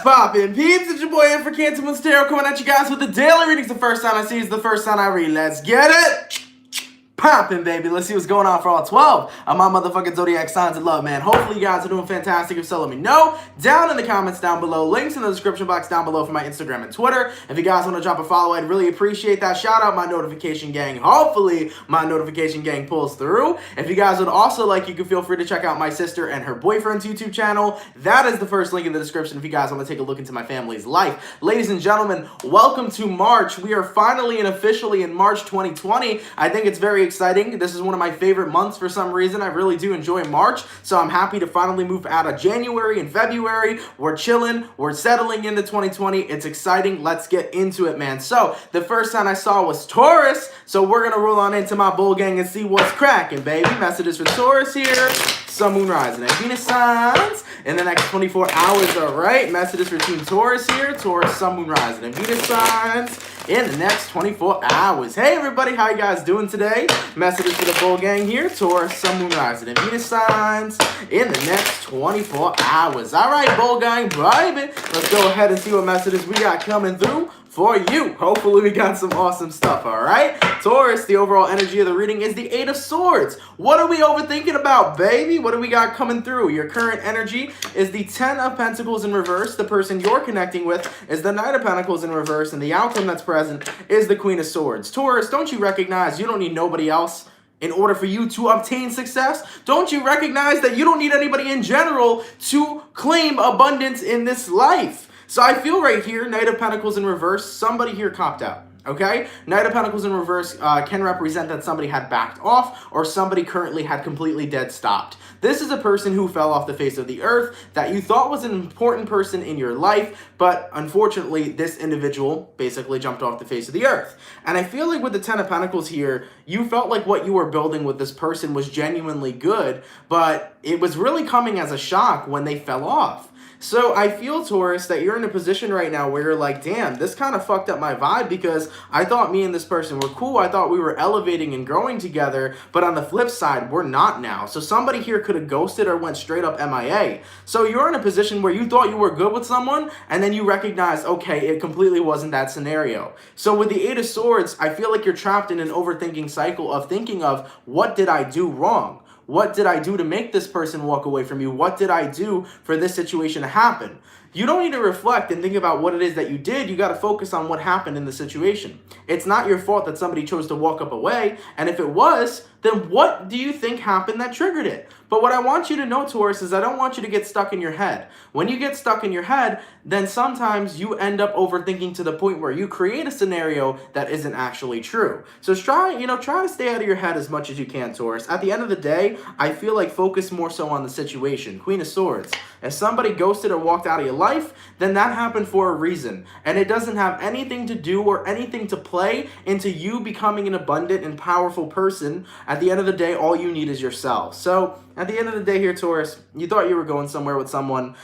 Poppin' peeps, it's your boy in for CancerMoonsTarot coming at you guys with the daily readings. The first sign I see is the first sign I read. Let's get it! Poppin', baby. Let's see what's going on for all 12 of my motherfucking zodiac signs of love, man. Hopefully you guys are doing fantastic. If so, let me know down in the comments down below. Links in the description box down below for my Instagram and Twitter. If you guys want to drop a follow, I'd really appreciate that. Shout out my notification gang. Hopefully my notification gang pulls through. If you guys would also like, you can feel free to check out my sister and her boyfriend's YouTube channel. That is the first link in the description if you guys want to take a look into my family's life. Ladies and gentlemen, welcome to March. We are finally and officially in March 2020. I think it's very exciting. This is one of my favorite months for some reason. I really do enjoy March, so I'm happy to finally move out of January and February. We're chilling. We're settling into 2020. It's exciting. Let's get into it, man. So the first sign I saw was Taurus, so we're going to roll on into my bull gang and see what's cracking, baby. Messages for Taurus here. Sun, Moon, Rising, and Venus signs in the next 24 hours, all right? Messages for Team Taurus here. Taurus, Sun, Moon, Rising, and Venus signs in the next 24 hours. Hey, everybody, how you guys doing today? Messages for the bull gang here. Taurus, Sun, Moon, Rising, and Venus signs in the next 24 hours. All right, bull gang, baby. Let's go ahead and see what messages we got coming through for you. Hopefully we got some awesome stuff, all right? Taurus, the overall energy of the reading is the Eight of Swords. What are we overthinking about, baby? What do we got coming through? Your current energy is the Ten of Pentacles in reverse. The person you're connecting with is the Knight of Pentacles in reverse, and the outcome that's present is the Queen of Swords. Taurus, don't you recognize you don't need nobody else in order for you to obtain success? Don't you recognize that you don't need anybody in general to claim abundance in this life? So I feel right here, Knight of Pentacles in reverse, somebody here copped out, okay? Knight of Pentacles in reverse can represent that somebody had backed off or somebody currently had completely dead stopped. This is a person who fell off the face of the earth that you thought was an important person in your life, but unfortunately, this individual basically jumped off the face of the earth. And I feel like with the Ten of Pentacles here, you felt like what you were building with this person was genuinely good, but it was really coming as a shock when they fell off. So I feel, Taurus, that you're in a position right now where you're like, damn, this kind of fucked up my vibe because I thought me and this person were cool. I thought we were elevating and growing together, but on the flip side, we're not now. So somebody here could have ghosted or went straight up MIA. So you're in a position where you thought you were good with someone, and then you recognize, okay, it completely wasn't that scenario. So with the Eight of Swords, I feel like you're trapped in an overthinking cycle of thinking of, what did I do wrong? What did I do to make this person walk away from you? What did I do for this situation to happen? You don't need to reflect and think about what it is that you did. You got to focus on what happened in the situation. It's not your fault that somebody chose to walk up away. And if it was, then what do you think happened that triggered it? But what I want you to know, Taurus, is I don't want you to get stuck in your head. When you get stuck in your head, then sometimes you end up overthinking to the point where you create a scenario that isn't actually true. So try to stay out of your head as much as you can, Taurus. At the end of the day, I feel like focus more so on the situation. Queen of Swords. If somebody ghosted or walked out of your life, then that happened for a reason. And it doesn't have anything to do or anything to play into you becoming an abundant and powerful person. At the end of the day, all you need is yourself. So at the end of the day here, Taurus, you thought you were going somewhere with someone.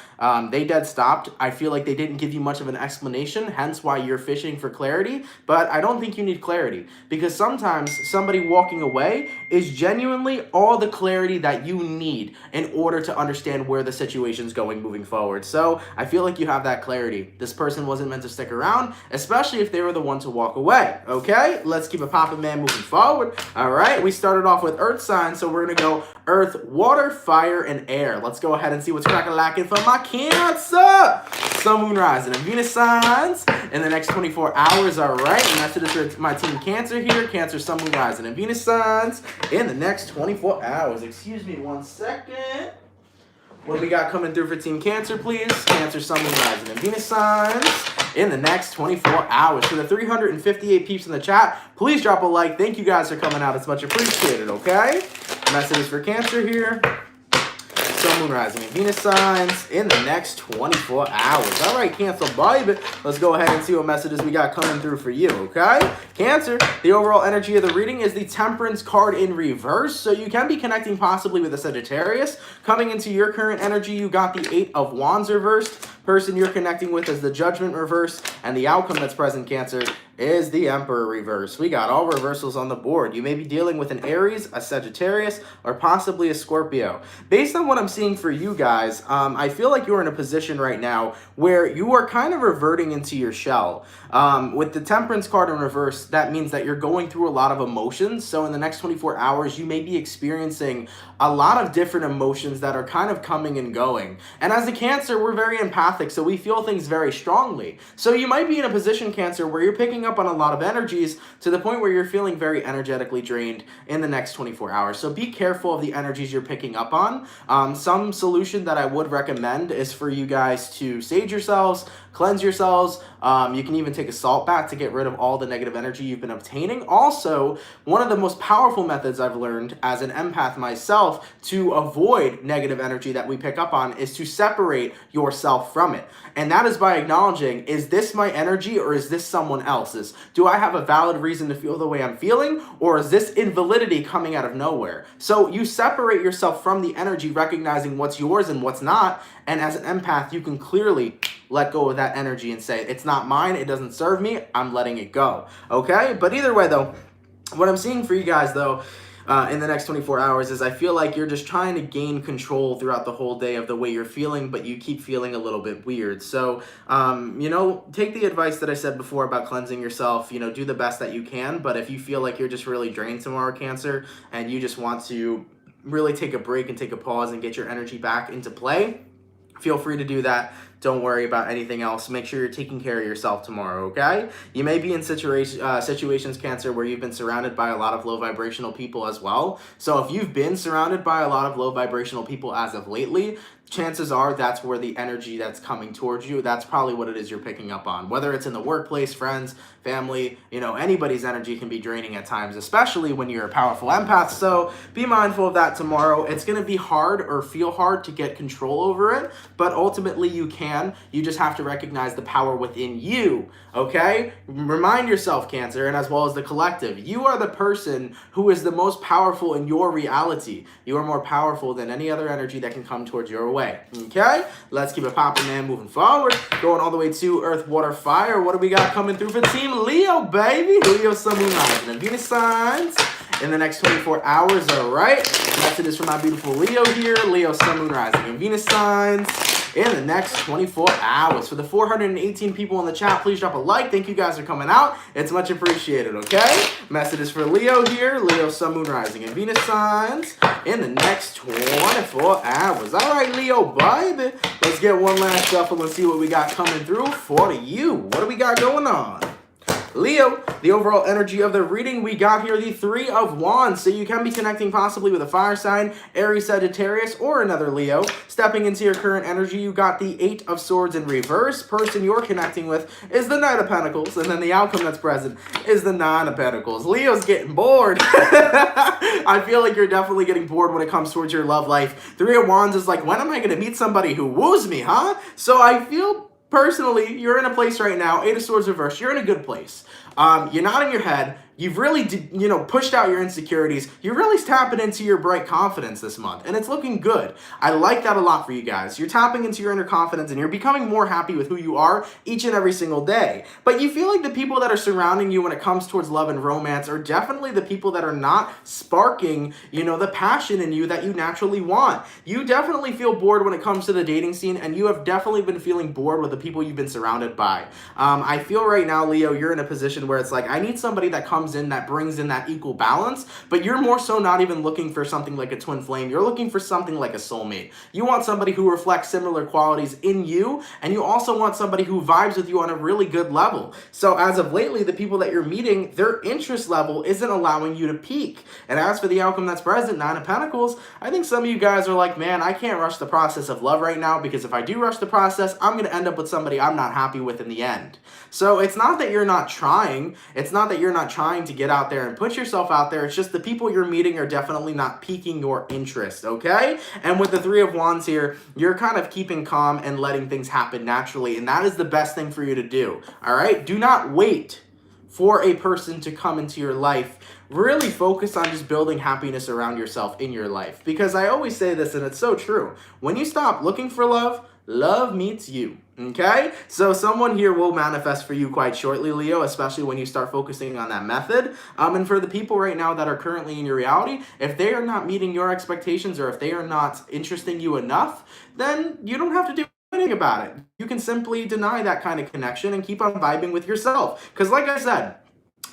They dead stopped. I feel like they didn't give you much of an explanation, hence why you're fishing for clarity. But I don't think you need clarity, because sometimes somebody walking away is genuinely all the clarity that you need in order to understand where the situation's going moving forward. So I feel like you have that clarity. This person wasn't meant to stick around, especially if they were the one to walk away. Okay, let's keep it poppin', man, moving forward. All right, we started off with earth signs, so we're gonna go earth, water, fire, and air. Let's go ahead and see what's cracking lacking for my Cancer, Sun, Moon, Rising, and Venus signs in the next 24 hours. All right, and that's it for my team Cancer here. Cancer, Sun, Moon, Rising, and Venus signs in the next 24 hours. Excuse me 1 second. What do we got coming through for Team Cancer, please? Cancer, Sun, Moon, Rising, and Venus signs in the next 24 hours. For the 358 peeps in the chat, please drop a like. Thank you guys for coming out. It's much appreciated, okay? Messages for Cancer here. Sun, Moon, Rising, and Venus signs in the next 24 hours. All right, Cancer, baby. Let's go ahead and see what messages we got coming through for you, okay? Cancer, the overall energy of the reading is the Temperance card in reverse. So you can be connecting possibly with a Sagittarius. Coming into your current energy, you got the Eight of Wands reversed. Person you're connecting with is the Judgment reverse. And the outcome that's present, Cancer, is the Emperor reverse. We got all reversals on the board. You may be dealing with an Aries, a Sagittarius, or possibly a Scorpio. Based on what I'm seeing for you guys, I feel like you're in a position right now where you are kind of reverting into your shell. With the Temperance card in reverse, that means that you're going through a lot of emotions. So in the next 24 hours, you may be experiencing a lot of different emotions that are kind of coming and going. And as a Cancer, we're very empathic, so we feel things very strongly. So you might be in a position, Cancer, where you're picking up on a lot of energies to the point where you're feeling very energetically drained in the next 24 hours. So be careful of the energies you're picking up on. Some solution that I would recommend is for you guys to sage yourselves, cleanse yourselves. You can even take a salt bath to get rid of all the negative energy you've been obtaining. Also, one of the most powerful methods I've learned as an empath myself to avoid negative energy that we pick up on is to separate yourself from it. And that is by acknowledging, is this my energy or is this someone else's? Do I have a valid reason to feel the way I'm feeling, or is this invalidity coming out of nowhere? So you separate yourself from the energy, recognizing what's yours and what's not. And as an empath, you can clearly let go of that energy and say, it's not mine, it doesn't serve me, I'm letting it go. Okay? But either way though, what I'm seeing for you guys though, in the next 24 hours is I feel like you're just trying to gain control throughout the whole day of the way you're feeling, but you keep feeling a little bit weird. So, you know, take the advice that I said before about cleansing yourself, you know, do the best that you can. But if you feel like you're just really drained tomorrow, Cancer, and you just want to really take a break and take a pause and get your energy back into play, feel free to do that. Don't worry about anything else. Make sure you're taking care of yourself tomorrow, okay? You may be in situations, Cancer, where you've been surrounded by a lot of low vibrational people as well. So if you've been surrounded by a lot of low vibrational people as of lately, chances are that's where the energy that's coming towards you, that's probably what it is you're picking up on. Whether it's in the workplace, friends, family, you know, anybody's energy can be draining at times, especially when you're a powerful empath. So be mindful of that tomorrow. It's going to be hard or feel hard to get control over it, but ultimately you can. You just have to recognize the power within you, okay? Remind yourself, Cancer, and as well as the collective, you are the person who is the most powerful in your reality. You are more powerful than any other energy that can come towards your way. Okay, let's keep it popping, man. Moving forward, going all the way to Earth, Water, Fire. What do we got coming through for Team Leo, baby? Leo, Sun, Moon, Rising, and Venus signs in the next 24 hours. All right, messages from my beautiful Leo here. Leo, Sun, Moon, Rising, and Venus signs in the next 24 hours. For the 418 people in the chat, please drop a like. Thank you guys for coming out. It's much appreciated, okay? Messages for Leo here. Leo, Sun, Moon, Rising, and Venus signs in the next 24 hours. All right, Leo, baby. Let's get one last shuffle and see what we got coming through for you. What do we got going on? Leo, the overall energy of the reading, we got here the Three of Wands. So you can be connecting possibly with a fire sign, Aries, Sagittarius, or another Leo. Stepping into your current energy, you got the Eight of Swords in reverse. Person you're connecting with is the Knight of Pentacles, and then the outcome that's present is the Nine of Pentacles. Leo's getting bored. I feel like you're definitely getting bored when it comes towards your love life. Three of Wands is like, when am I going to meet somebody who woos me, huh? So I feel personally, you're in a place right now, Eight of Swords reverse, you're in a good place. You're not in your head. You've really, pushed out your insecurities. You're really tapping into your bright confidence this month, and it's looking good. I like that a lot for you guys. You're tapping into your inner confidence, and you're becoming more happy with who you are each and every single day. But you feel like the people that are surrounding you when it comes towards love and romance are definitely the people that are not sparking, the passion in you that you naturally want. You definitely feel bored when it comes to the dating scene, and you have definitely been feeling bored with the people you've been surrounded by. I feel right now, Leo, you're in a position where it's like, I need somebody that comes in, that brings in that equal balance, but you're more so not even looking for something like a twin flame. You're looking for something like a soulmate. You want somebody who reflects similar qualities in you, and you also want somebody who vibes with you on a really good level. So as of lately, the people that you're meeting, their interest level isn't allowing you to peak. And as for the outcome that's present, Nine of Pentacles, I think some of you guys are like, man, I can't rush the process of love right now, because if I do rush the process, I'm going to end up with somebody I'm not happy with in the end. So it's not that you're not trying. It's not that you're not trying to get out there and put yourself out there. It's just the people you're meeting are definitely not piquing your interest, okay? And with the Three of Wands here, you're kind of keeping calm and letting things happen naturally, and that is the best thing for you to do, all right? Do not wait for a person to come into your life. Really focus on just building happiness around yourself in your life, because I always say this, and it's so true. When you stop looking for love, love meets you. Okay, so someone here will manifest for you quite shortly, Leo, especially when you start focusing on that method. And for the people right now that are currently in your reality, if they are not meeting your expectations or if they are not interesting you enough, then you don't have to do anything about it. You can simply deny that kind of connection and keep on vibing with yourself. Because like I said,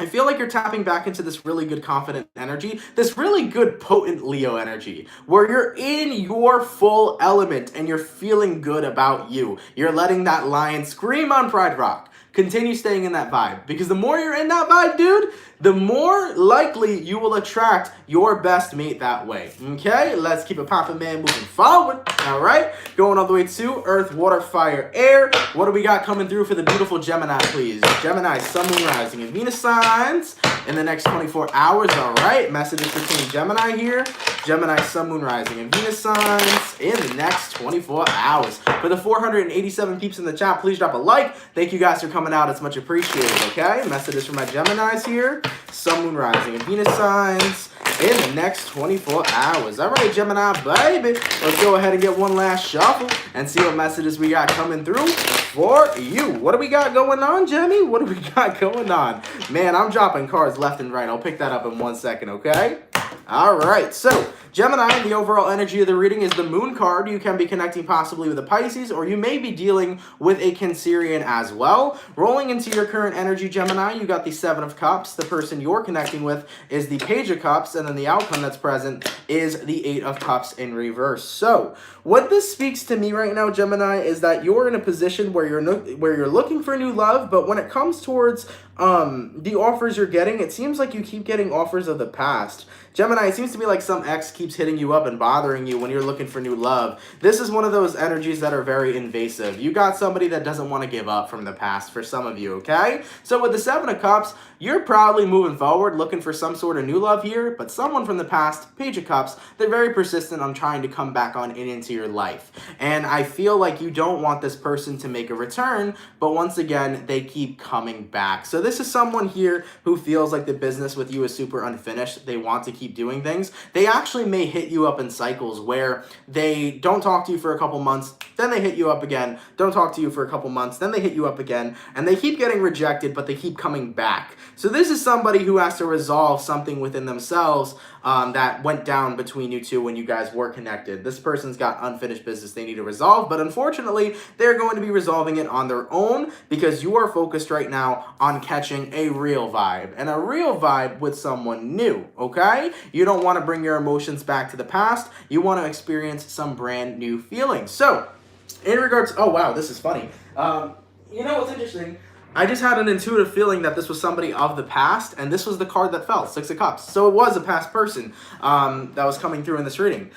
I feel like you're tapping back into this really good confident energy, this really good potent Leo energy, where you're in your full element and you're feeling good about you. You're letting that lion scream on Pride Rock. Continue staying in that vibe, because the more you're in that vibe, dude, the more likely you will attract your best mate that way. Okay, let's keep it poppin', man, moving forward. All right, going all the way to Earth, Water, Fire, Air. What do we got coming through for the beautiful Gemini, please? Gemini, Sun, Moon, Rising, and Venus signs in the next 24 hours. All right, messages for Team Gemini here. Gemini, Sun, Moon, Rising, and Venus signs in the next 24 hours. For the 487 peeps in the chat, please drop a like. Thank you guys for coming out. It's much appreciated, okay? Messages for my Geminis here. Sun, Moon, Rising, and Venus signs in the next 24 hours. All right, Gemini, baby. Let's go ahead and get one last shuffle and see what messages we got coming through for you. What do we got going on, Gemmy? What do we got going on? Man, I'm dropping cards left and right. I'll pick that up in 1 second, okay? All right, so Gemini, the overall energy of the reading is the Moon card. You can be connecting possibly with a Pisces, or you may be dealing with a Cancerian as well. Rolling into your current energy, Gemini, you got the Seven of Cups. The person you're connecting with is the Page of Cups, and then the outcome that's present is the Eight of Cups in reverse. So what this speaks to me right now, Gemini, is that you're in a position where you're looking for new love, but when it comes towards the offers you're getting, it seems like you keep getting offers of the past. Gemini, it seems to me like some ex keeps hitting you up and bothering you when you're looking for new love. This is one of those energies that are very invasive. You got somebody that doesn't want to give up from the past for some of you, okay? So with the Seven of Cups, you're proudly moving forward, looking for some sort of new love here, but someone from the past, Page of Cups, they're very persistent on trying to come back on into your life. And I feel like you don't want this person to make a return, but once again, they keep coming back. So this is someone here who feels like the business with you is super unfinished. They want to keep doing things. They actually may hit you up in cycles where they don't talk to you for a couple months, then they hit you up again, don't talk to you for a couple months, then they hit you up again, and they keep getting rejected, but they keep coming back. So this is somebody who has to resolve something within themselves that went down between you two when you guys were connected. This person's got unfinished business they need to resolve, but unfortunately, they're going to be resolving it on their own because you are focused right now on catching a real vibe, and a real vibe with someone new, okay? You don't want to bring your emotions back to the past. You want to experience some brand new feelings. So, in regards, oh wow, this is funny. You know what's interesting? I just had an intuitive feeling that this was somebody of the past, and this was the card that fell, Six of Cups. So it was a past person that was coming through in this reading.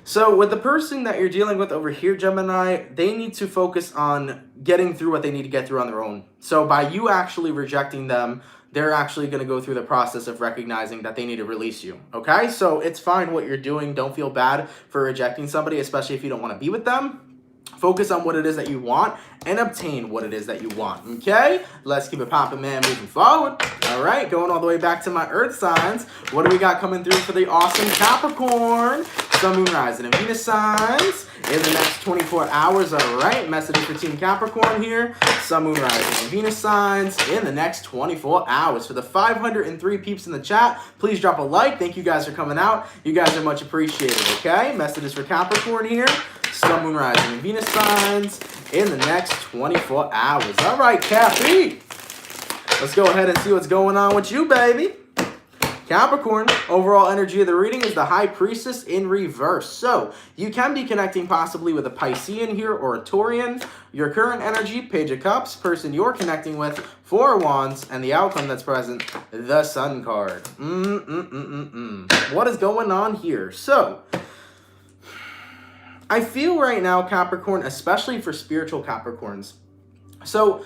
So with the person that you're dealing with over here, Gemini, they need to focus on getting through what they need to get through on their own. So by you actually rejecting them, they're actually going to go through the process of recognizing that they need to release you, okay? So it's fine what you're doing. Don't feel bad for rejecting somebody, especially if you don't want to be with them. Focus on what it is that you want and obtain what it is that you want, okay? Let's keep it poppin', man, moving forward. All right, going all the way back to my Earth signs. What do we got coming through for the awesome Capricorn? Sun, Moon, Rising, and Venus signs in the next 24 hours. All right, messages for Team Capricorn here. Sun, Moon, Rising, and Venus signs in the next 24 hours. For the 503 peeps in the chat, please drop a like. Thank you guys for coming out. You guys are much appreciated, okay? Messages for Capricorn here. Sun, Moon, Rising, and Venus signs in the next 24 hours. All right, Cappy. Let's go ahead and see what's going on with you, baby. Capricorn, overall energy of the reading is the High Priestess in reverse. So, you can be connecting possibly with a Piscean here or a Taurian. Your current energy, Page of Cups, person you're connecting with, Four of Wands, and the outcome that's present, the Sun card. What is going on here? So, I feel right now, Capricorn, especially for spiritual Capricorns. So,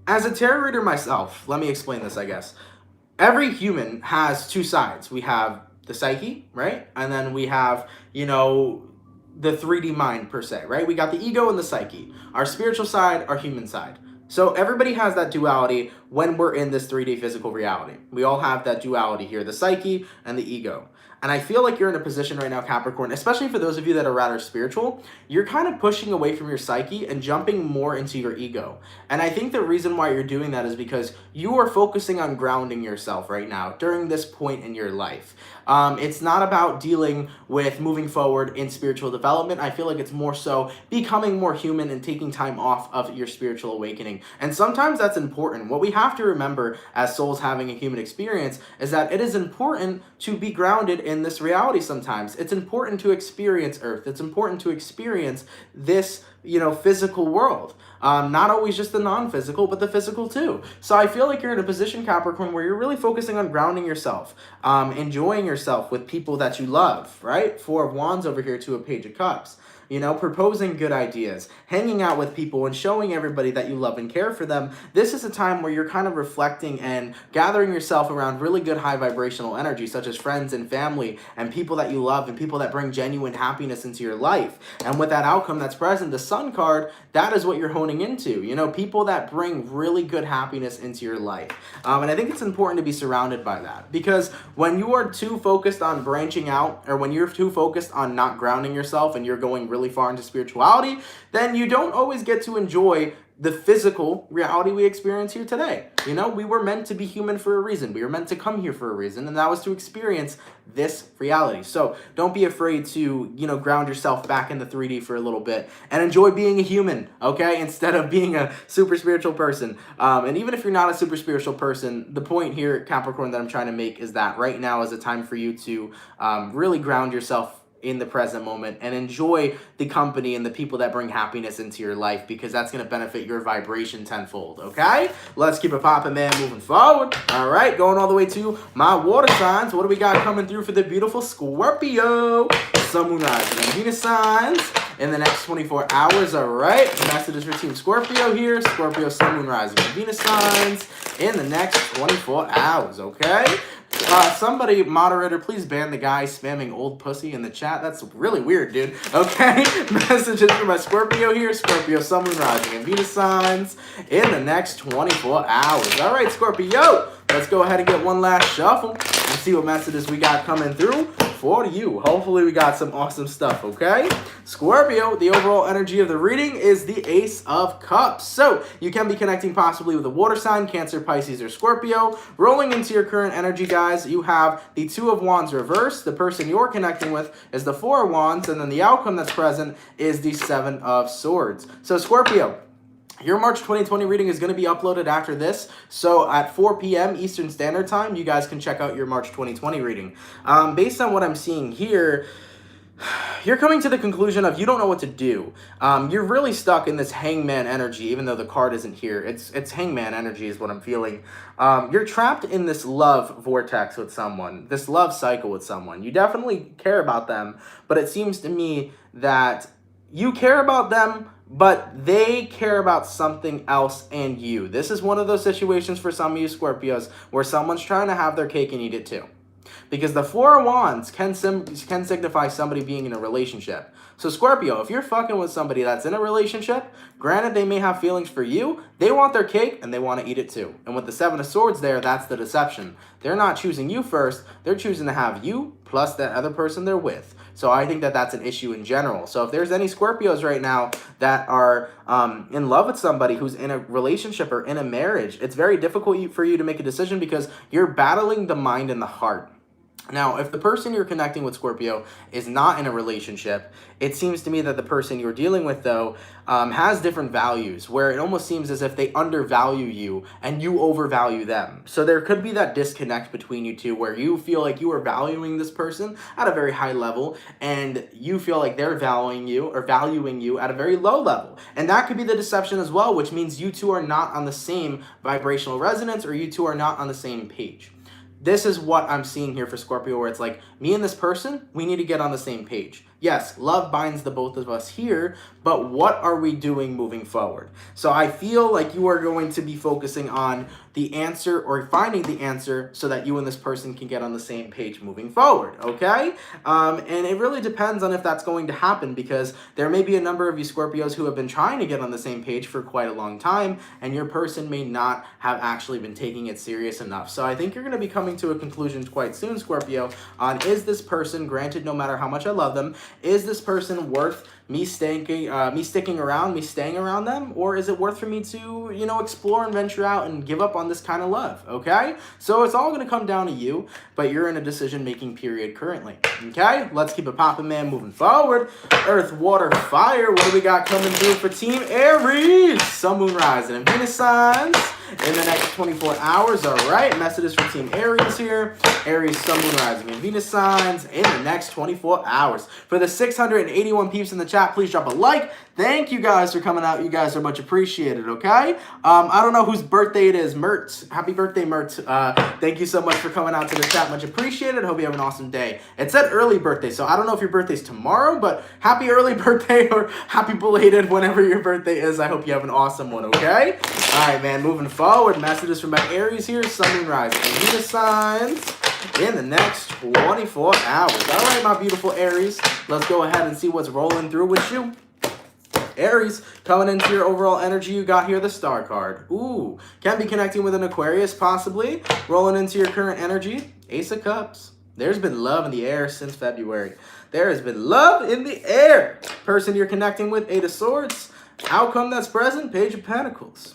as a tarot reader myself, let me explain this, I guess. Every human has two sides. We have the psyche, right? And then we have, you know, the 3D mind per se, right? We got the ego and the psyche. Our spiritual side, our human side. So everybody has that duality when we're in this 3D physical reality. We all have that duality here, the psyche and the ego. And I feel like you're in a position right now, Capricorn, especially for those of you that are rather spiritual, you're kind of pushing away from your psyche and jumping more into your ego. And I think the reason why you're doing that is because you are focusing on grounding yourself right now during this point in your life. It's not about dealing with moving forward in spiritual development. I feel like it's more so becoming more human and taking time off of your spiritual awakening. And sometimes that's important. What we have to remember as souls having a human experience is that it is important to be grounded in this reality sometimes. It's important to experience Earth. It's important to experience this, physical world. Not always just the non-physical, but the physical too. So I feel like you're in a position, Capricorn, where you're really focusing on grounding yourself, enjoying yourself with people that you love, right? Four of Wands over here to a Page of Cups. Proposing good ideas, hanging out with people and showing everybody that you love and care for them. This is a time where you're kind of reflecting and gathering yourself around really good high vibrational energy, such as friends and family and people that you love and people that bring genuine happiness into your life. And with that outcome that's present, the Sun card, that is what you're honing into. People that bring really good happiness into your life. And I think it's important to be surrounded by that, because when you are too focused on branching out, or when you're too focused on not grounding yourself and you're going really far into spirituality, then you don't always get to enjoy the physical reality we experience here today. We were meant to be human for a reason. We were meant to come here for a reason, and that was to experience this reality. So don't be afraid to, ground yourself back in the 3D for a little bit and enjoy being a human, okay? Instead of being a super spiritual person. And even if you're not a super spiritual person, the point here, Capricorn, that I'm trying to make is that right now is a time for you to really ground yourself in the present moment and enjoy the company and the people that bring happiness into your life, because that's going to benefit your vibration tenfold, okay? Let's keep it popping, man, moving forward. All right, going all the way to my water signs. What do we got coming through for the beautiful Scorpio, Sun, Moon, Rising, and Venus signs in the next 24 hours? All right, the message is for Team Scorpio here. Scorpio, Sun, Moon, Rising, and Venus signs in the next 24 hours, okay? Somebody, moderator, please ban the guy spamming old pussy in the chat. That's really weird, dude. Okay? Messages for my Scorpio here. Scorpio, Sun, Moon, Rising, and Venus signs in the next 24 hours. All right, Scorpio, let's go ahead and get one last shuffle and see what messages we got coming through for you. Hopefully we got some awesome stuff, okay? Scorpio, the overall energy of the reading is the Ace of Cups. So you can be connecting possibly with a water sign, Cancer, Pisces, or Scorpio. Rolling into your current energy, guys, you have the Two of Wands reversed. The person you're connecting with is the Four of Wands, and then the outcome that's present is the Seven of Swords. So Scorpio, your March 2020 reading is going to be uploaded after this. So at 4 p.m. Eastern Standard Time, you guys can check out your March 2020 reading. Based on what I'm seeing here, you're coming to the conclusion of you don't know what to do. You're really stuck in this hangman energy, even though the card isn't here. It's hangman energy is what I'm feeling. You're trapped in this love vortex with someone, this love cycle with someone. You definitely care about them, but it seems to me that you care about them, but they care about something else and you. This is one of those situations for some of you Scorpios where someone's trying to have their cake and eat it too. Because the Four of Wands can signify somebody being in a relationship. So Scorpio, if you're fucking with somebody that's in a relationship, granted they may have feelings for you, they want their cake and they want to eat it too. And with the Seven of Swords there, that's the deception. They're not choosing you first, they're choosing to have you plus that other person they're with. So I think that that's an issue in general. So if there's any Scorpios right now that are in love with somebody who's in a relationship or in a marriage, it's very difficult for you to make a decision because you're battling the mind and the heart. Now, if the person you're connecting with, Scorpio, is not in a relationship, it seems to me that the person you're dealing with, though, has different values, where it almost seems as if they undervalue you and you overvalue them. So there could be that disconnect between you two where you feel like you are valuing this person at a very high level and you feel like they're valuing you at a very low level. And that could be the deception as well, which means you two are not on the same vibrational resonance or you two are not on the same page. This is what I'm seeing here for Scorpio, where it's like, me and this person, we need to get on the same page. Yes, love binds the both of us here, but what are we doing moving forward? So I feel like you are going to be focusing on the answer or finding the answer so that you and this person can get on the same page moving forward, okay? And it really depends on if that's going to happen, because there may be a number of you Scorpios who have been trying to get on the same page for quite a long time, and your person may not have actually been taking it serious enough. So I think you're going to be coming to a conclusion quite soon, Scorpio, on is this person, granted no matter how much I love them, is this person worth me sticking around them, or is it worth for me to, you know, explore and venture out and give up on this kind of love, okay? So it's all going to come down to you, but you're in a decision-making period currently, okay? Let's keep it poppin', man, moving forward. Earth, water, fire, what do we got coming through for Team Aries? Sun, Moon, Rising, and Venus signs in the next 24 hours, all right? Messages for Team Aries here. Aries, Sun, Moon, Rising, and Venus signs in the next 24 hours. For the 681 peeps in the chat, please drop a like. Thank you guys for coming out. You guys are much appreciated, okay? I don't know whose birthday it is. Mert. Happy birthday, Mert. Thank you so much for coming out to the chat. Much appreciated. Hope you have an awesome day. It said early birthday, so I don't know if your birthday's tomorrow, but happy early birthday or happy belated whenever your birthday is. I hope you have an awesome one, okay? All right, man, moving forward. Messages from my Aries here. Sun, Moon, Rising, and Venus signs in the next 24 hours. All right, my beautiful Aries. Let's go ahead and see what's rolling through with you. Aries, coming into your overall energy, you got here the Star card. Ooh, can be connecting with an Aquarius, possibly. Rolling into your current energy, Ace of Cups. There's been love in the air since February. There has been love in the air. Person you're connecting with, Eight of Swords. Outcome that's present, Page of Pentacles.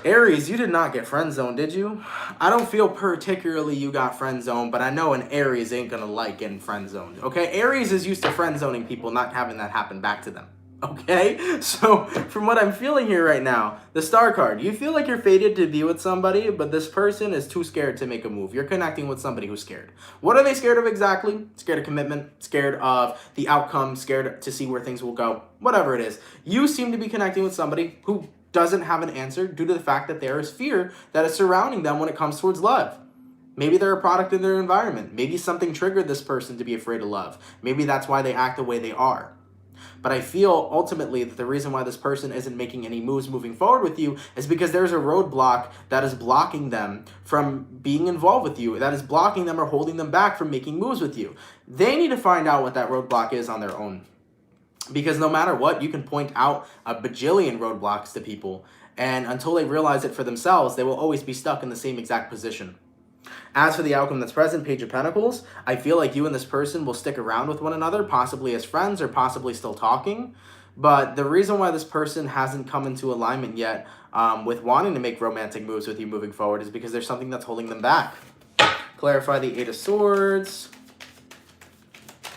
Aries, you did not get friend zoned, did you? I don't feel particularly you got friend zoned, but I know an Aries ain't gonna like getting friend zoned, okay? Aries is used to friend zoning people, not having that happen back to them, okay? So from what I'm feeling here right now, the Star card, you feel like you're fated to be with somebody, but this person is too scared to make a move. You're connecting with somebody who's scared. What are they scared of exactly? Scared of commitment, scared of the outcome, scared to see where things will go, whatever it is. You seem to be connecting with somebody who doesn't have an answer due to the fact that there is fear that is surrounding them when it comes towards love. Maybe they're a product of their environment. Maybe something triggered this person to be afraid of love. Maybe that's why they act the way they are. But I feel ultimately that the reason why this person isn't making any moves moving forward with you is because there's a roadblock that is blocking them from being involved with you, that is blocking them or holding them back from making moves with you. They need to find out what that roadblock is on their own. Because no matter what, you can point out a bajillion roadblocks to people, and until they realize it for themselves, they will always be stuck in the same exact position. As for the outcome that's present, Page of Pentacles, I feel like you and this person will stick around with one another, possibly as friends or possibly still talking. But the reason why this person hasn't come into alignment yet with wanting to make romantic moves with you moving forward is because there's something that's holding them back. Clarify the Eight of Swords.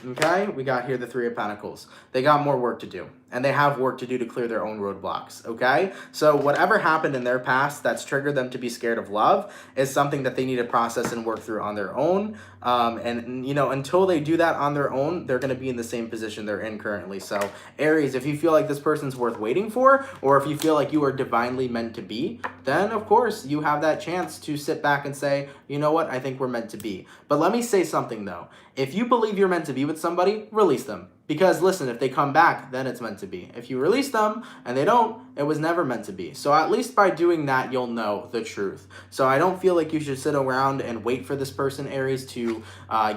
Okay, we got here the Three of Pentacles. They got more work to do, and they have work to do to clear their own roadblocks, okay? So whatever happened in their past that's triggered them to be scared of love is something that they need to process and work through on their own. And, you know, until they do that on their own, they're going to be in the same position they're in currently. So, Aries, if you feel like this person's worth waiting for, or if you feel like you are divinely meant to be, then, of course, you have that chance to sit back and say, you know what, I think we're meant to be. But let me say something, though. If you believe you're meant to be with somebody, release them. Because, listen, if they come back, then it's meant to be. If you release them and they don't, it was never meant to be. So at least by doing that, you'll know the truth. So I don't feel like you should sit around and wait for this person, Aries, to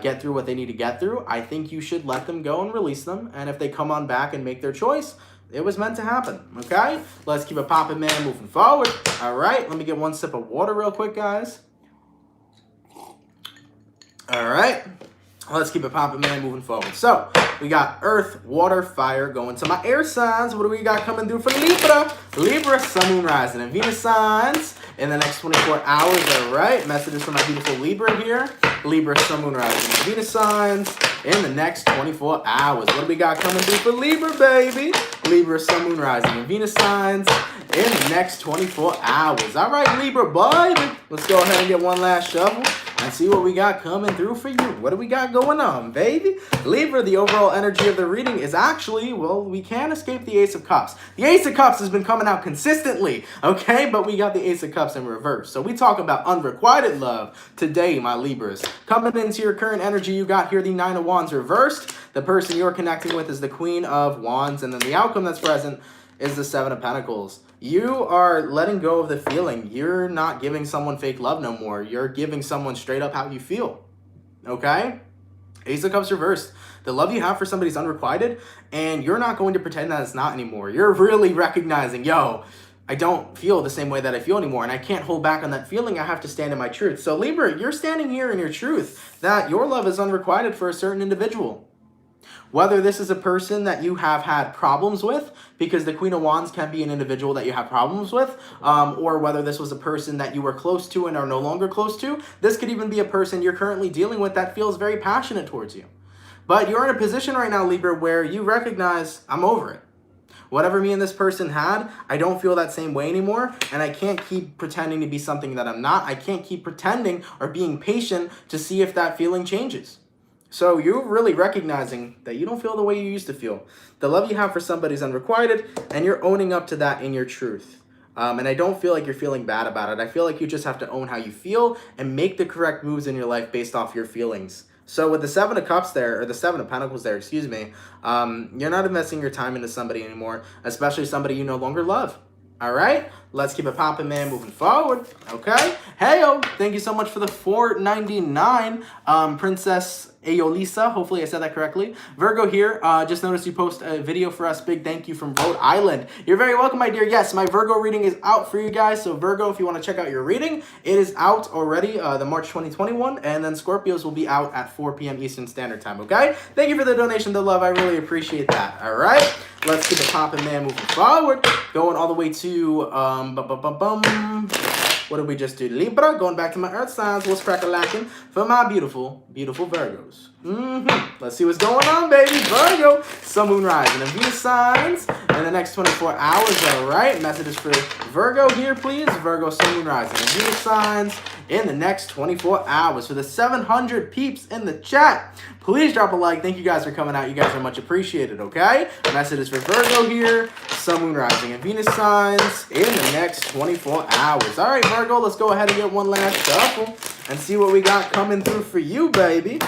get through what they need to get through. I think you should let them go and release them. And if they come on back and make their choice, it was meant to happen, okay? Let's keep it popping, man, moving forward. All right, let me get one sip of water real quick, guys. All right. Let's keep it popping, man, moving forward. So, we got Earth, Water, Fire going to my air signs. What do we got coming through for Libra? Libra, Sun, Moon, Rising, and Venus signs in the next 24 hours. All right, messages from my beautiful Libra here. Libra, Sun, Moon, Rising, and Venus signs in the next 24 hours. What do we got coming through for Libra, baby? Libra, Sun, Moon, Rising, and Venus signs in the next 24 hours. All right, Libra, baby. Let's go ahead and get one last shuffle. and see what we got coming through for you. What do we got going on, baby? Libra, the overall energy of the reading is actually, well, we can't escape the Ace of Cups. The Ace of Cups has been coming out consistently, okay? But we got the Ace of Cups in reverse. So we talk about unrequited love today, my Libras. Coming into your current energy, you got here the Nine of Wands reversed. The person you're connecting with is the Queen of Wands, and then the outcome that's present is the Seven of Pentacles. You are letting go of the feeling. You're not giving someone fake love no more. You're giving someone straight up how you feel. Okay? Ace of Cups reversed. The love you have for somebody's unrequited, and you're not going to pretend that it's not anymore. You're really recognizing, yo, I don't feel the same way that I feel anymore, and I can't hold back on that feeling. I have to stand in my truth. So Libra, you're standing here in your truth that your love is unrequited for a certain individual. Whether this is a person that you have had problems with, because the Queen of Wands can be an individual that you have problems with, or whether this was a person that you were close to and are no longer close to. This could even be a person you're currently dealing with that feels very passionate towards you. But you're in a position right now, Libra, where you recognize, I'm over it. Whatever me and this person had, I don't feel that same way anymore, and I can't keep pretending to be something that I'm not. I can't keep pretending or being patient to see if that feeling changes. So you're really recognizing that you don't feel the way you used to feel. The love you have for somebody is unrequited, and you're owning up to that in your truth. And I don't feel like you're feeling bad about it. I feel like you just have to own how you feel and make the correct moves in your life based off your feelings. So with the Seven of Cups there, or the Seven of Pentacles there, excuse me, you're not investing your time into somebody anymore, especially somebody you no longer love. All right, let's keep it popping, man, moving forward. Okay, heyo, thank you so much for the $4.99, Princess Aeolisa. Hopefully I said that correctly. Virgo here, just noticed you post a video for us. Big thank you from Rhode Island. You're very welcome, my dear. Yes, my Virgo reading is out for you guys. So Virgo, if you want to check out your reading, it is out already, the March 2021, and then Scorpios will be out at 4 p.m. Eastern Standard Time, okay? Thank you for the donation, the love. I really appreciate that, all right? Let's keep it popping, man, moving forward. Going all the way to, what did we just do? Libra, going back to my earth signs. What's crack-a-lacking for my beautiful, beautiful Virgos? Let's see what's going on, baby. Virgo, Sun, Moon, Rising, and Venus signs in the next 24 hours, all right? Messages for Virgo here, please. Virgo, Sun, Moon, Rising, and Venus signs in the next 24 hours. For the 700 peeps in the chat, please drop a like. Thank you guys for coming out. You guys are much appreciated, okay? Messages for Virgo here, Sun, Moon, Rising, and Venus signs in the next 24 hours. All right, Virgo, let's go ahead and get one last shuffle and see what we got coming through for you, baby.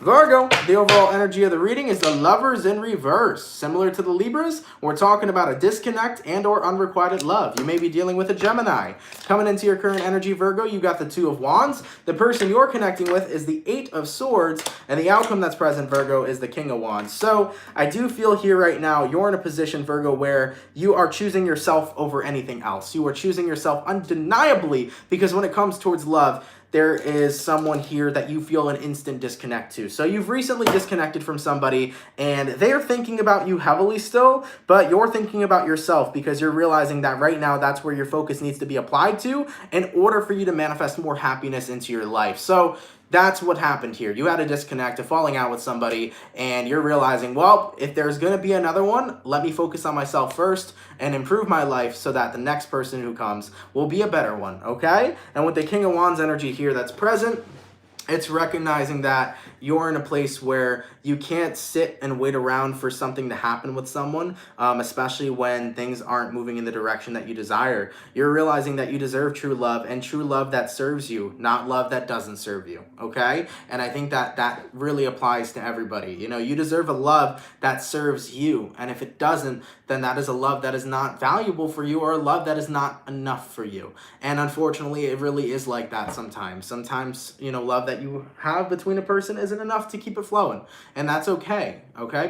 Virgo, the overall energy of the reading is the Lovers in reverse. Similar to the Libras, we're talking about a disconnect and or unrequited love. You may be dealing with a Gemini. Coming into your current energy, Virgo, you got the Two of Wands. The person you're connecting with is the Eight of Swords, and the outcome that's present, Virgo, is the King of Wands. So I do feel here right now, you're in a position, Virgo, where you are choosing yourself over anything else. You are choosing yourself undeniably, because when it comes towards love, there is someone here that you feel an instant disconnect to. So you've recently disconnected from somebody, and they're thinking about you heavily still, but you're thinking about yourself because you're realizing that right now that's where your focus needs to be applied to in order for you to manifest more happiness into your life. So that's what happened here. You had a disconnect, a falling out with somebody, and you're realizing, well, if there's going to be another one, let me focus on myself first and improve my life so that the next person who comes will be a better one, okay? And with the King of Wands energy here that's present, it's recognizing that you're in a place where you can't sit and wait around for something to happen with someone, especially when things aren't moving in the direction that you desire. You're realizing that you deserve true love, and true love that serves you, not love that doesn't serve you, okay? And I think that that really applies to everybody. You know, you deserve a love that serves you, and if it doesn't, then that is a love that is not valuable for you, or a love that is not enough for you. And unfortunately, it really is like that sometimes. Sometimes, you know, love that you have between a person isn't enough to keep it flowing, and that's okay,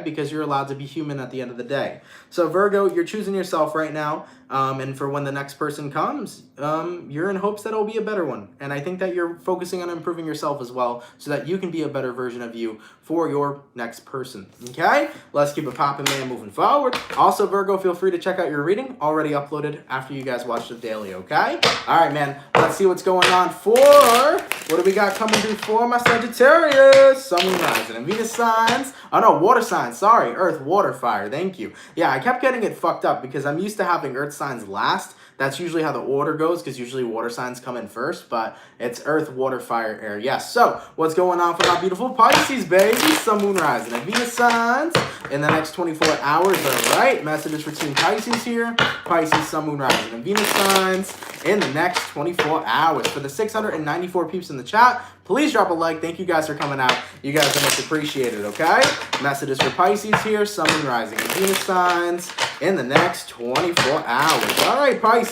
because you're allowed to be human at the end of the day. So Virgo, you're choosing yourself right now, and for when the next person comes, you're in hopes that it'll be a better one. And I think that you're focusing on improving yourself as well, so that you can be a better version of you for your next person, okay? Let's keep it popping, man, moving forward. Also, Virgo, feel free to check out your reading, already uploaded after you guys watch the daily, okay? All right, man, let's see what's going on for, what do we got coming through for my Sagittarius? Sun, Moon, Rising, and Venus signs. Oh, no, water signs, sorry, Earth, Water, Fire, thank you. Yeah, I kept getting it fucked up because I'm used to having Earth signs last. That's usually how the order goes, because usually water signs come in first, but it's earth, water, fire, air. Yes. So what's going on for our beautiful Pisces, baby? Sun, moon, rising, and Venus signs in the next 24 hours. All right. Messages for Team Pisces here. Pisces, sun, moon, rising, and Venus signs in the next 24 hours. For the 694 peeps in the chat, please drop a like. Thank you guys for coming out. You guys are much appreciated, okay? Messages for Pisces here. Sun, moon, rising, and Venus signs in the next 24 hours. All right, Pisces.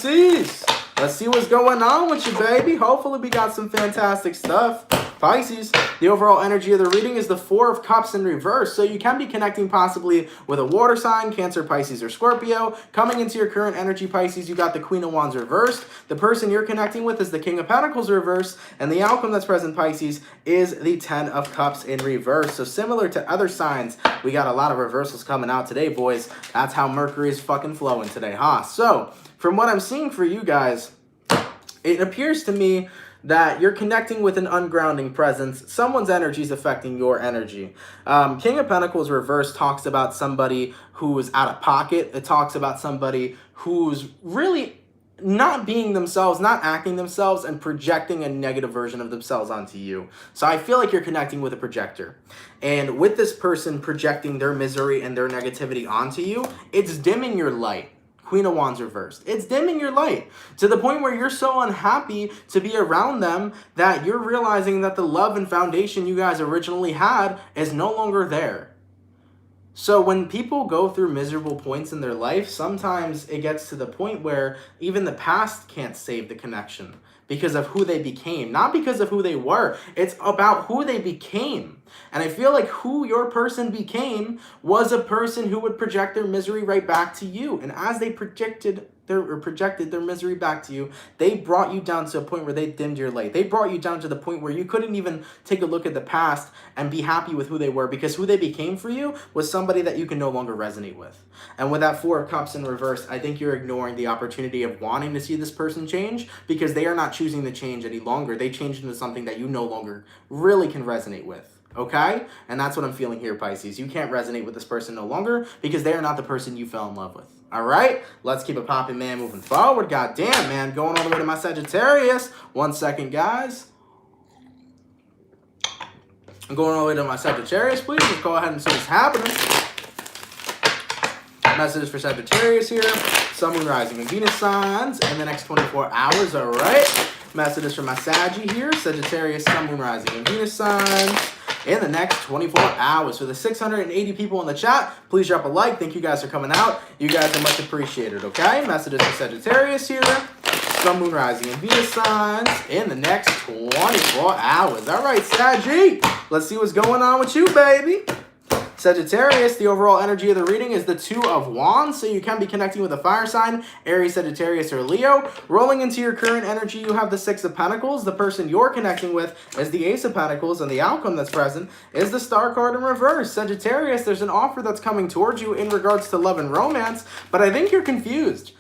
Let's see what's going on with you, baby. Hopefully we got some fantastic stuff. Pisces, the overall energy of the reading is the Four of Cups in reverse. So you can be connecting possibly with a water sign, Cancer, Pisces, or Scorpio. Coming into your current energy, Pisces, you got the Queen of Wands reversed. The person you're connecting with is the King of Pentacles reversed. And the outcome that's present, Pisces, is the Ten of Cups in reverse. So similar to other signs, we got a lot of reversals coming out today, boys. That's how Mercury is fucking flowing today, huh? So from what I'm seeing for you guys, it appears to me that you're connecting with an ungrounding presence. Someone's energy is affecting your energy. King of Pentacles reverse talks about somebody who is out of pocket. It talks about somebody who's really not being themselves, not acting themselves, and projecting a negative version of themselves onto you. So I feel like you're connecting with a projector. And with this person projecting their misery and their negativity onto you, it's dimming your light. Queen of Wands reversed. It's dimming your light to the point where you're so unhappy to be around them that you're realizing that the love and foundation you guys originally had is no longer there. So when people go through miserable points in their life, sometimes it gets to the point where even the past can't save the connection because of who they became, not because of who they were. It's about who they became. And I feel like who your person became was a person who would project their misery right back to you. And as they projected their misery back to you, they brought you down to a point where they dimmed your light. They brought you down to the point where you couldn't even take a look at the past and be happy with who they were, because who they became for you was somebody that you can no longer resonate with. And with that Four of Cups in reverse, I think you're ignoring the opportunity of wanting to see this person change, because they are not choosing to change any longer. They changed into something that you no longer really can resonate with. Okay? And that's what I'm feeling here, Pisces. You can't resonate with this person no longer because they are not the person you fell in love with. All right? Let's keep it popping, man, moving forward. Goddamn, man. Going all the way to my Sagittarius. 1 second, guys. I'm going all the way to my Sagittarius, please. Let's go ahead and see what's happening. Messages for Sagittarius here. Sun, moon, rising, and Venus signs in the next 24 hours. All right? Messages for my Saggy here. Sagittarius, Sun, moon, rising, and Venus signs in the next 24 hours. For the 680 people in the chat, please drop a like. Thank you guys for coming out. You guys are much appreciated, okay? Messages for Sagittarius here. Sun, moon, rising, and Venus signs in the next 24 hours. All right, Saggy. Let's see what's going on with you, baby. Sagittarius, the overall energy of the reading is the Two of Wands, so you can be connecting with a fire sign, Aries, Sagittarius, or Leo. Rolling into your current energy, you have the Six of Pentacles. The person you're connecting with is the Ace of Pentacles, and the outcome that's present is the Star card in reverse. Sagittarius, there's an offer that's coming towards you in regards to love and romance, but I think you're confused.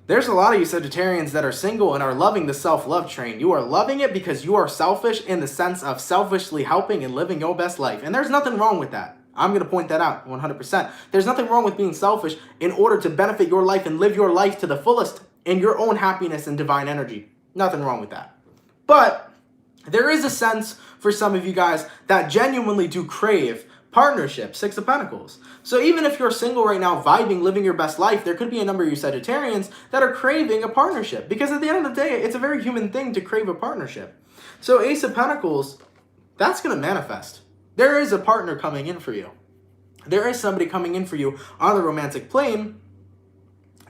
There's a lot of you Sagittarians that are single and are loving the self-love train. You are loving it because you are selfish in the sense of selfishly helping and living your best life, and there's nothing wrong with that. I'm going to point that out 100%. There's nothing wrong with being selfish in order to benefit your life and live your life to the fullest in your own happiness and divine energy. Nothing wrong with that. But there is a sense for some of you guys that genuinely do crave partnership, Six of Pentacles. So even if you're single right now, vibing, living your best life, there could be a number of you Sagittarians that are craving a partnership. Because at the end of the day, it's a very human thing to crave a partnership. So Ace of Pentacles, that's going to manifest. There is a partner coming in for you. There is somebody coming in for you on the romantic plane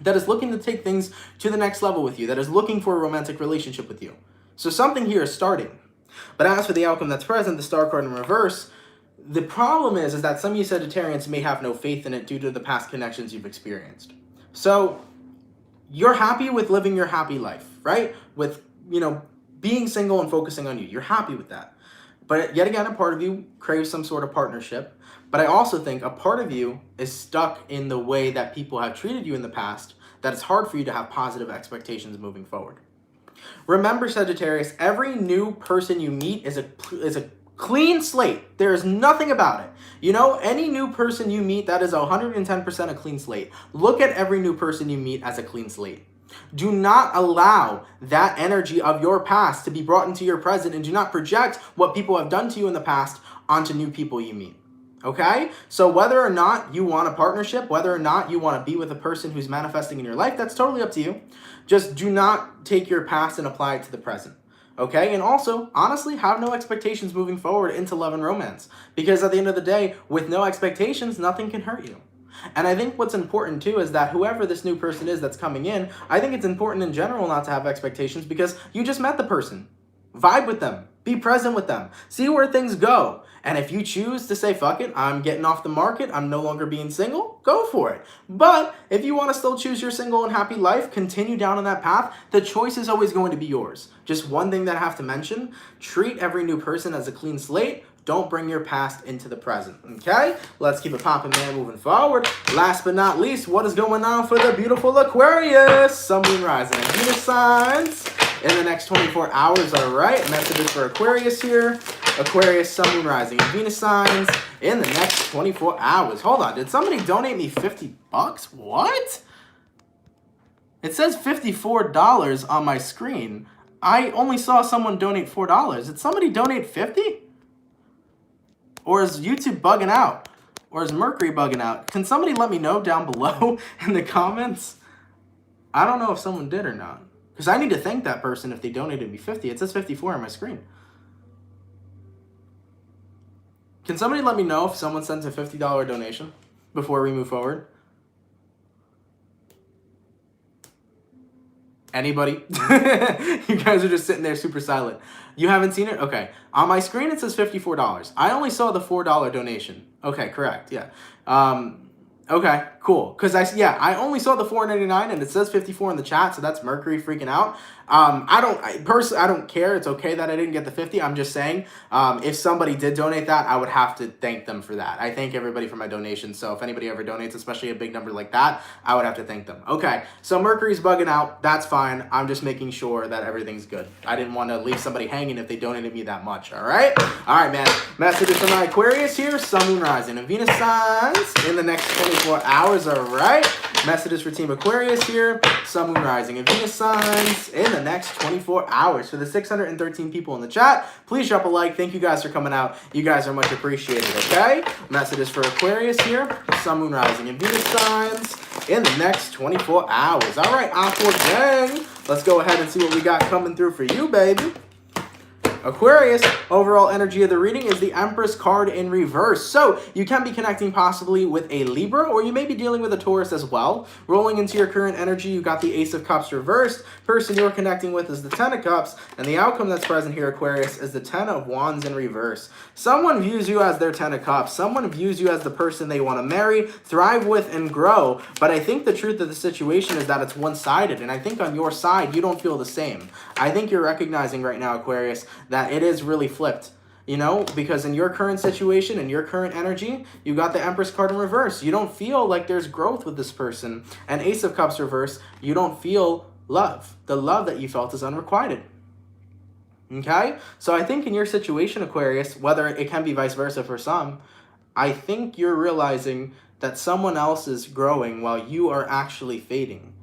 that is looking to take things to the next level with you, that is looking for a romantic relationship with you. So something here is starting. But as for the outcome that's present, the Star card in reverse, the problem is that some of you Sagittarians may have no faith in it due to the past connections you've experienced. So you're happy with living your happy life, right? With, being single and focusing on you. You're happy with that. But yet again, a part of you craves some sort of partnership. But I also think a part of you is stuck in the way that people have treated you in the past, that it's hard for you to have positive expectations moving forward. Remember, Sagittarius, every new person you meet is a Clean slate. There is nothing about it. You know, any new person you meet, that is 110% a clean slate. Look at every new person you meet as a clean slate. Do not allow that energy of your past to be brought into your present, and do not project what people have done to you in the past onto new people you meet. Okay? So whether or not you want a partnership, whether or not you want to be with a person who's manifesting in your life, that's totally up to you. Just do not take your past and apply it to the present. Okay? And also, honestly, have no expectations moving forward into love and romance. Because at the end of the day, with no expectations, nothing can hurt you. And I think what's important too is that whoever this new person is that's coming in, I think it's important in general not to have expectations, because you just met the person. Vibe with them. Be present with them. See where things go. And if you choose to say, fuck it, I'm getting off the market, I'm no longer being single, go for it. But if you want to still choose your single and happy life, continue down on that path. The choice is always going to be yours. Just one thing that I have to mention, treat every new person as a clean slate. Don't bring your past into the present, okay? Let's keep it popping, man, moving forward. Last but not least, what is going on for the beautiful Aquarius? Sun, Moon, Rising, and Venus signs in the next 24 hours, all right? Messages for Aquarius here. Aquarius, Sun, Moon, Rising, and Venus signs in the next 24 hours. Hold on, did somebody donate me 50 bucks? What? It says $54 on my screen. I only saw someone donate $4. Did somebody donate 50? Or is YouTube bugging out? Or is Mercury bugging out? Can somebody let me know down below in the comments? I don't know if someone did or not. Because I need to thank that person if they donated me 50. It says 54 on my screen. Can somebody let me know if someone sends a $50 donation before we move forward? Anybody? You guys are just sitting there super silent. You haven't seen it? Okay. On my screen, it says $54. I only saw the $4 donation. Okay, correct. Yeah. Okay, cool. Because I only saw the $4.99 and it says 54 in the chat, so that's Mercury freaking out. Personally, I don't care. It's okay that I didn't get the 50. I'm just saying, if somebody did donate that, I would have to thank them for that. I thank everybody for my donations. So if anybody ever donates, especially a big number like that, I would have to thank them. Okay, so Mercury's bugging out. That's fine. I'm just making sure that everything's good. I didn't want to leave somebody hanging if they donated me that much. All right, man. Messages from my Aquarius here. Sun, Moon, Rising, and Venus signs in the next 24 hours. All right. Messages for Team Aquarius here. Sun, Moon, Rising, and Venus signs in the next 24 hours. For the 613 people in the chat, please drop a like. Thank you guys for coming out. You guys are much appreciated, okay? Messages for Aquarius here. Sun, Moon, Rising, and Venus signs in the next 24 hours. All right, Aqua gang. Let's go ahead and see what we got coming through for you, baby. Aquarius, overall energy of the reading is the Empress card in reverse. So you can be connecting possibly with a Libra, or you may be dealing with a Taurus as well. Rolling into your current energy, you got the Ace of Cups reversed. Person you're connecting with is the Ten of Cups, and the outcome that's present here, Aquarius, is the Ten of Wands in reverse. Someone views you as their Ten of Cups. Someone views you as the person they want to marry, thrive with, and grow. But I think the truth of the situation is that it's one-sided, and I think on your side, you don't feel the same. I think you're recognizing right now, Aquarius, that it is really flipped, you know, because in your current situation, in your current energy, you got the Empress card in reverse. You don't feel like there's growth with this person. And Ace of Cups reverse, you don't feel love. The love that you felt is unrequited. Okay? So I think in your situation, Aquarius, whether it can be vice versa for some, I think you're realizing that someone else is growing while you are actually fading.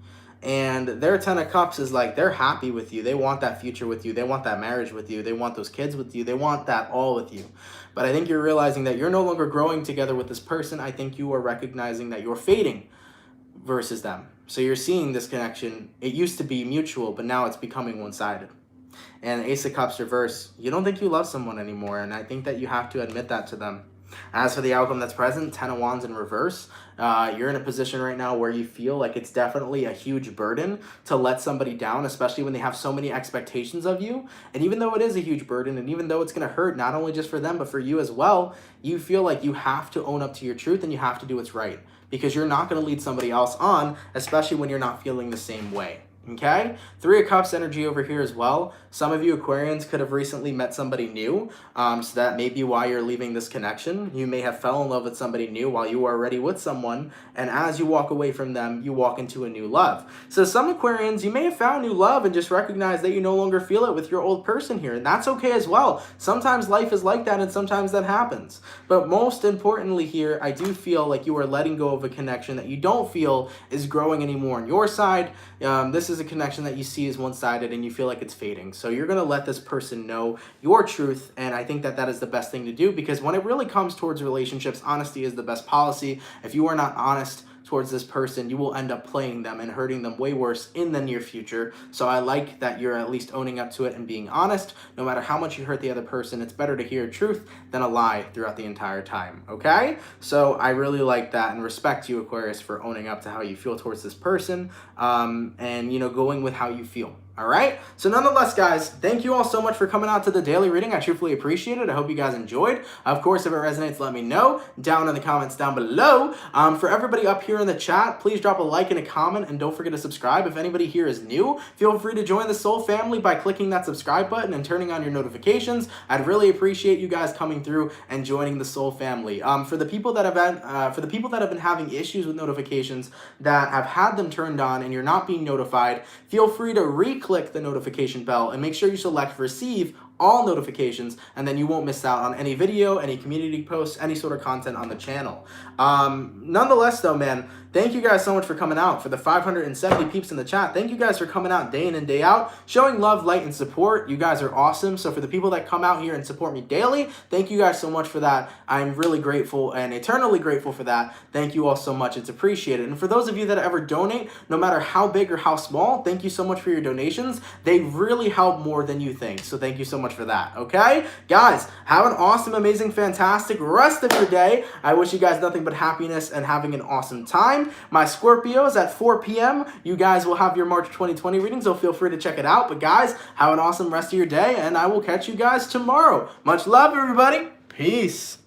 And their Ten of Cups is like, they're happy with you. They want that future with you. They want that marriage with you. They want those kids with you. They want that all with you. But I think you're realizing that you're no longer growing together with this person. I think you are recognizing that you're fading versus them. So you're seeing this connection. It used to be mutual, but now it's becoming one-sided. And Ace of Cups reverse, you don't think you love someone anymore. And I think that you have to admit that to them. As for the outcome that's present, Ten of Wands in reverse, you're in a position right now where you feel like it's definitely a huge burden to let somebody down, especially when they have so many expectations of you. And even though it is a huge burden, and even though it's going to hurt not only just for them, but for you as well, you feel like you have to own up to your truth and you have to do what's right. Because you're not going to lead somebody else on, especially when you're not feeling the same way. Okay, Three of Cups energy over here as well. Some of you Aquarians could have recently met somebody new, so that may be why you're leaving this connection. You may have fell in love with somebody new while you were already with someone, and as you walk away from them, you walk into a new love. So some Aquarians, you may have found new love and just recognize that you no longer feel it with your old person here, and that's okay as well. Sometimes life is like that, and sometimes that happens. But most importantly here, I do feel like you are letting go of a connection that you don't feel is growing anymore on your side. This is a connection that you see as one-sided and you feel like it's fading. So you're going to let this person know your truth, and I think that that is the best thing to do, because when it really comes towards relationships, honesty is the best policy. If you are not honest towards this person, you will end up playing them and hurting them way worse in the near future. So I like that you're at least owning up to it and being honest. No matter how much you hurt the other person, it's better to hear truth than a lie throughout the entire time, okay? So I really like that and respect you, Aquarius, for owning up to how you feel towards this person, and, you know, going with how you feel. All right, so nonetheless, guys, thank you all so much for coming out to the daily reading. I truthfully appreciate it. I hope you guys enjoyed. Of course, if it resonates, let me know down in the comments down below. For everybody up here in the chat, please drop a like and a comment, and don't forget to subscribe. If anybody here is new, feel free to join the Soul family by clicking that subscribe button and turning on your notifications. I'd really appreciate you guys coming through and joining the Soul family. For the people that have been having issues with notifications, that have had them turned on and you're not being notified, feel free to click the notification bell and make sure you select receive all notifications, and then you won't miss out on any video, any community posts, any sort of content on the channel. Nonetheless though, man, thank you guys so much for coming out. For the 570 peeps in the chat, thank you guys for coming out day in and day out, showing love, light, and support. You guys are awesome. So for the people that come out here and support me daily, thank you guys so much for that. I'm really grateful and eternally grateful for that. Thank you all so much. It's appreciated. And for those of you that ever donate, no matter how big or how small, thank you so much for your donations. They really help more than you think. So thank you so much for that. Okay, guys, have an awesome, amazing, fantastic rest of your day. I wish you guys nothing but happiness and having an awesome time. My Scorpios at 4 p.m. you guys will have your March 2020 reading, so feel free to check it out. But guys, have an awesome rest of your day, and I will catch you guys tomorrow. Much love, everybody. Peace.